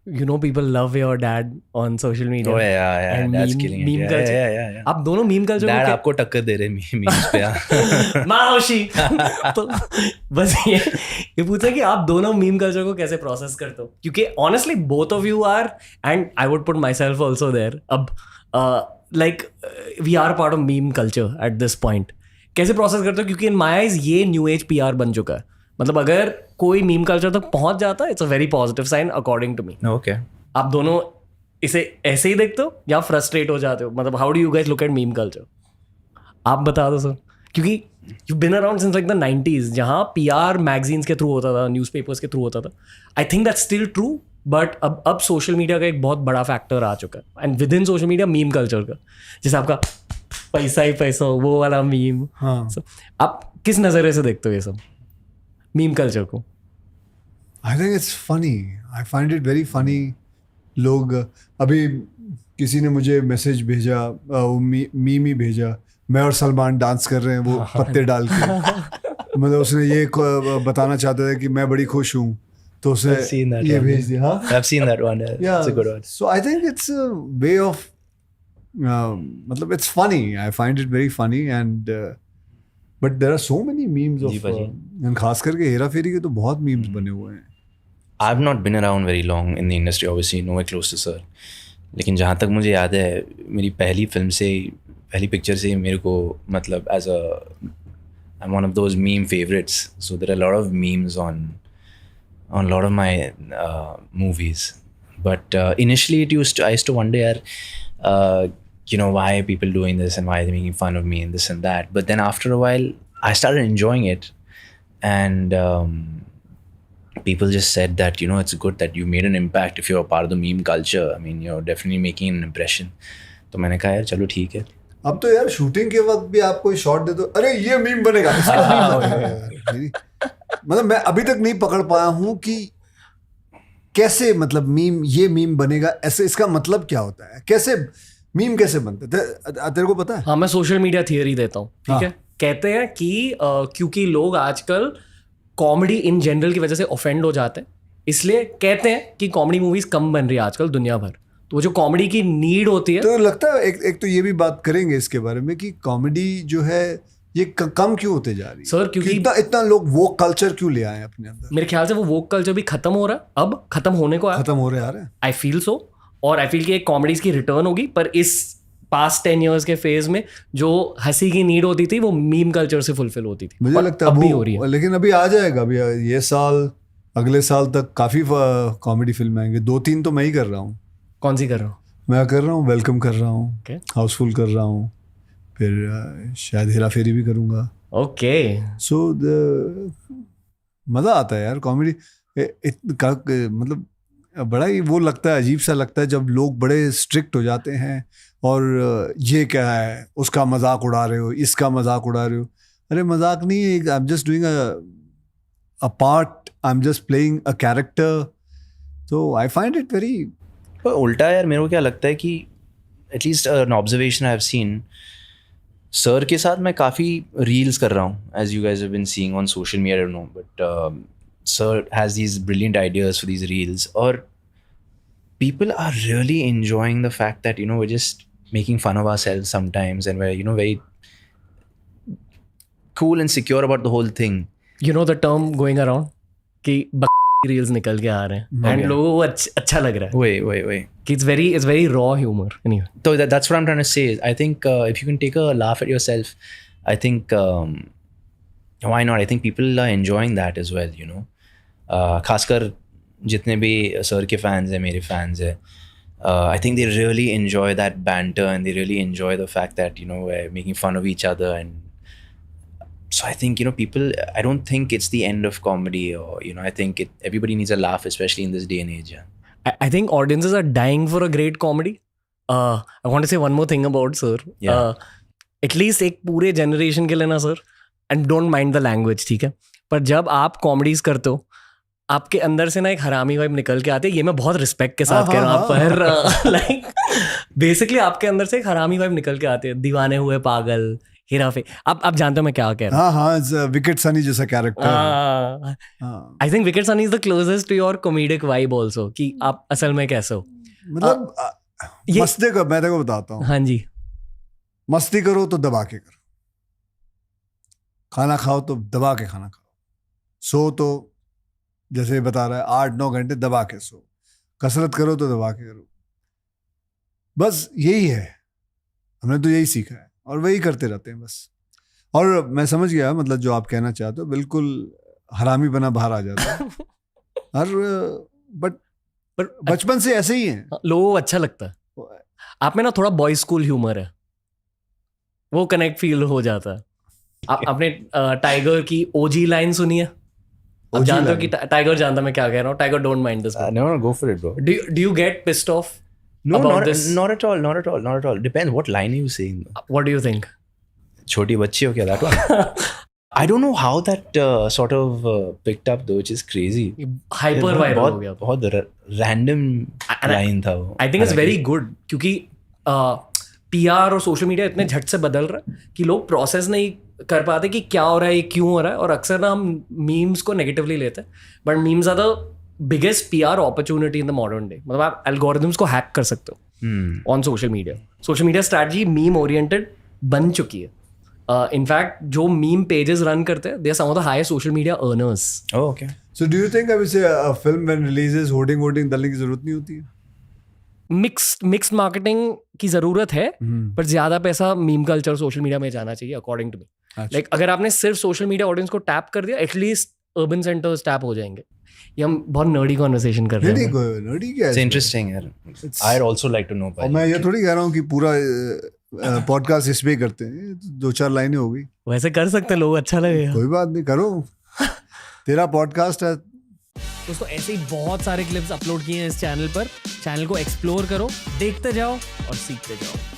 you know people love your dad on social media. Oh yeah, and dad's meme, killing it. meme Yeah, culture. yeah. आप दोनों meme culture Dad आपको टक्कर दे रहे memes पे हाँ। माओशी तो बस ये पूछा कि आप दोनों मीम कल्चर को कैसे प्रोसेस करते हो, क्योंकि honestly both of you are, and I would put myself also there, अब like we are part of meme culture at this point. कैसे प्रोसेस करते हो, क्योंकि इन माई आइज ये न्यू एज PR बन चुका है. मतलब अगर कोई मीम कल्चर तक पहुंच जाता है, it's a very positive sign according to me. Okay, आप दोनों इसे ऐसे ही देखते हो या फ्रस्ट्रेट हो जाते हो? मतलब how do you guys look at meme culture? आप बता दो सर, क्योंकि you been around since like the 90s, जहाँ PR मैगजीन्स के थ्रू होता था, न्यूज़पेपर्स के थ्रू होता था. I think that's still true, but अब सोशल मीडिया का एक बहुत बड़ा फैक्टर आ चुका है, and with in social media meme culture का, जैसे आपका पैसा ही पैसा हो, वो वाला मीम. हाँ. So, आप किस नज़रिए से देखते हो ये सब मीम कल्चर को? I think it's funny, I find it very funny. लोग अभी किसी ने मुझे मैसेज भेजा, मीम ही भेजा, मैं और सलमान डांस कर रहे हैं वो पत्ते डाल के. मतलब उसने ये बताना चाहता था कि मैं बड़ी खुश हूँ, तो उसे ये भेज दिया. हाँ, I've seen that one. Yeah, it's a good one. So I think it's a way of मतलब it's funny. I find it very funny, and but there are so many memes of and खास करके हेरा फेरी के तो बहुत memes बने हुए हैं. I've not been around very long in the industry, obviously nowhere close to sir. लेकिन जहाँ तक मुझे याद है, मेरी पहली पिक्चर से मेरे को मतलब I'm one of those meme favorites. So there are a lot of memes on a lot of my movies. But initially I used to wonder, why are people doing this and why are they making fun of me and this and that. But then after a while, I started enjoying it. And people just said that, it's good that you made an impact if you're a part of the meme culture. I mean, you're definitely making an impression. तो मैंने कहा यार चलो ठीक है. अब तो यार शूटिंग के वक्त भी आप कोई शॉट दे दो, अरे ये मीम बनेगा. मतलब मैं अभी तक नहीं पकड़ पाया हूँ कि कैसे, मतलब ये मीम बनेगा ऐसे, इसका मतलब क्या होता है, कैसे मीम कैसे बनते, तेरे को पता है? हाँ, मैं सोशल मीडिया थियरी देता हूँ, ठीक है. कहते हैं कि क्योंकि लोग आजकल कॉमेडी इन जनरल की वजह से ऑफेंड हो जाते हैं, इसलिए कहते हैं कि कॉमेडी मूवीज कम बन रही है आजकल दुनिया भर. तो जो कॉमेडी की नीड होती है, तो लगता है एक तो ये भी बात करेंगे इसके बारे में कि कॉमेडी जो है ये कम क्यों होते जा रही है सर, क्योंकि इतना लोग वो कल्चर क्यों ले आए अपने अंदर? मेरे ख्याल से वो वोक कल्चर भी खत्म हो रहा है, अब खत्म होने को खत्म हो रहा है. I feel so. और आई फील कि एक कॉमेडीज की रिटर्न होगी, पर इस पास्ट 10 years के फेज में जो हंसी की नीड होती थी वो मीम कल्चर से फुलफिल होती थी. मुझे लगता है अभी हो रही है, लेकिन अभी आ जाएगा. अभी ये साल, अगले साल तक काफी कॉमेडी फिल्म आएंगे. 2-3 तो मैं ही कर रहा हूँ. कौन सी कर रहा हूँ? मैं कर रहा हूँ वेलकम कर रहा हूँ, हाउसफुल कर रहा हूँ, फिर शायद हेरा फेरी भी करूँगा. ओके. सो मज़ा आता है यार कॉमेडी. मतलब बड़ा ही वो लगता है, अजीब सा लगता है जब लोग बड़े स्ट्रिक्ट हो जाते हैं और ये क्या है, उसका मजाक उड़ा रहे हो, इसका मजाक उड़ा रहे हो. अरे मजाक नहीं है, I am just doing a part, I am just playing a character. तो आई फाइंड इट वेरी. उल्टा यार, मेरे को क्या लगता है कि at least an observation I have seen, sir के साथ मैं काफ़ी रील्स कर रहा हूँ, as you guys have been seeing on social media, I don't know, but sir has these brilliant ideas for these reels, और people are really enjoying the fact that we're just making fun of ourselves sometimes, and we're very cool and secure about the whole thing. The term going around कि reels निकल के आ रहे हैं and लोगों को अच्छा लग रहा है. Wait. It's very raw humor. Anyway. So that's what I'm trying to say. I think if you can take a laugh at yourself, I think why not? I think people are enjoying that as well. खासकर जितने भी sir के fans हैं, मेरे fans हैं, I think they really enjoy that banter, and they really enjoy the fact that we're making fun of each other. And so I think people, I don't think it's the end of comedy, or I think everybody needs a laugh, especially in this day and age. I think audiences are dying for a great comedy. I want to say one more thing about sir. At least एक पूरे generation के लिए ना sir, and don't mind the language, ठीक है, पर जब आप कॉमेडीज करते हो आपके अंदर से ना एक हरामी वाइब निकल के आती है. ये मैं बहुत रिस्पेक्ट के साथ कह रहा हूँ, पर लाइक बेसिकली आपके अंदर से एक हरामी वाइब निकल के आती है. दीवाने हुए पागल, हेरा फेरी, आप जानते हो मैं क्या कह रहा हाँ हाँ, विकेट सनी जैसा कैरेक्टर। हूँ. हाँ, I think wicket Sunny is the closest to your comedic vibe also, कि आप असल में कैसे हो. मतलब ये- मस्ती को मैं तेको बताता हूँ, हाँ जी. मस्ती करो तो दबा के करो, खाना खाओ तो दबा के खाना खाओ, सो तो जैसे बता रहा है 8-9 घंटे दबा के सो, कसरत करो तो दबा के करो. बस यही है, हमने तो यही सीखा है और वही करते रहते हैं बस. और मैं समझ गया मतलब जो आप कहना चाहते हो, बिल्कुल हरामी बना बाहर आ जाता है. और बट बचपन से ऐसे ही है. लोगों को अच्छा लगता है. आप में ना थोड़ा बॉय स्कूल ह्यूमर है, वो कनेक्ट फील हो जाता है. आपने टाइगर की ओजी लाइन सुनी है? आप OG जानते हो कि line? टाइगर जानता मैं क्या कह रहा हूँ. Tiger don't mind this. No, go for it, bro. Do you get pissed off No, about this? not at all, not at all, not at all. Depends what line are you saying. What do you think? Choti bachchi ho kya, that one? I don't know how that sort of picked up though, which is crazy. Hyper ये viral हो गया. बहुत random line था वो. I think it's very good, क्योंकि PR और social media इतने झट से बदल रहा है कि लोग प्रोसेस नहीं कर पाते कि क्या हो रहा है, ये क्यों हो रहा है. और अक्सर ना हम मीम्स को नेगेटिवली लेते हैं, but memes are the biggest PR opportunity in the modern day. मतलब आप एल्गोरिथम्स को हैक कर सकते हो on social media. Social media strategy meme oriented बन चुकी है. इनफैक्ट जो मीम पेजेस रन करते हैं, they are some of the highest social media earners. Oh, okay. So do you think I would say a film when releases hoarding डालने की जरूरत नहीं होती है? मिक्स्ड मार्केटिंग की जरूरत है, पर ज्यादा पैसा मीम कल्चर सोशल मीडिया में जाना चाहिए अकॉर्डिंग टू मी. लाइक अगर आपने सिर्फ सोशल मीडिया ऑडियंस को टैप कर दिया, एटलीस्ट अर्बन सेंटर्स टैप हो जाएंगे. ये हम बहुत नर्डी कॉन्वर्सेशन कर रहे नहीं हैं. नर्डी क्या It's है? interesting, यार. I'd also like to know. और मैं ये थोड़ी कह रहा हूँ कि पूरा पॉडकास्ट इस पे ही करते हैं. 2-4 लाइनें हो गई, वैसे कर सकते हैं लोग, अच्छा लगेगा. कोई बात नहीं, करो. तेरा पॉडकास्ट है. दोस्तों ऐसे ही बहुत सारे क्लिप्स अपलोड किए हैं इस चैनल पर. चैनल को एक्सप्लोर करो, देखते जाओ और सीखते जाओ.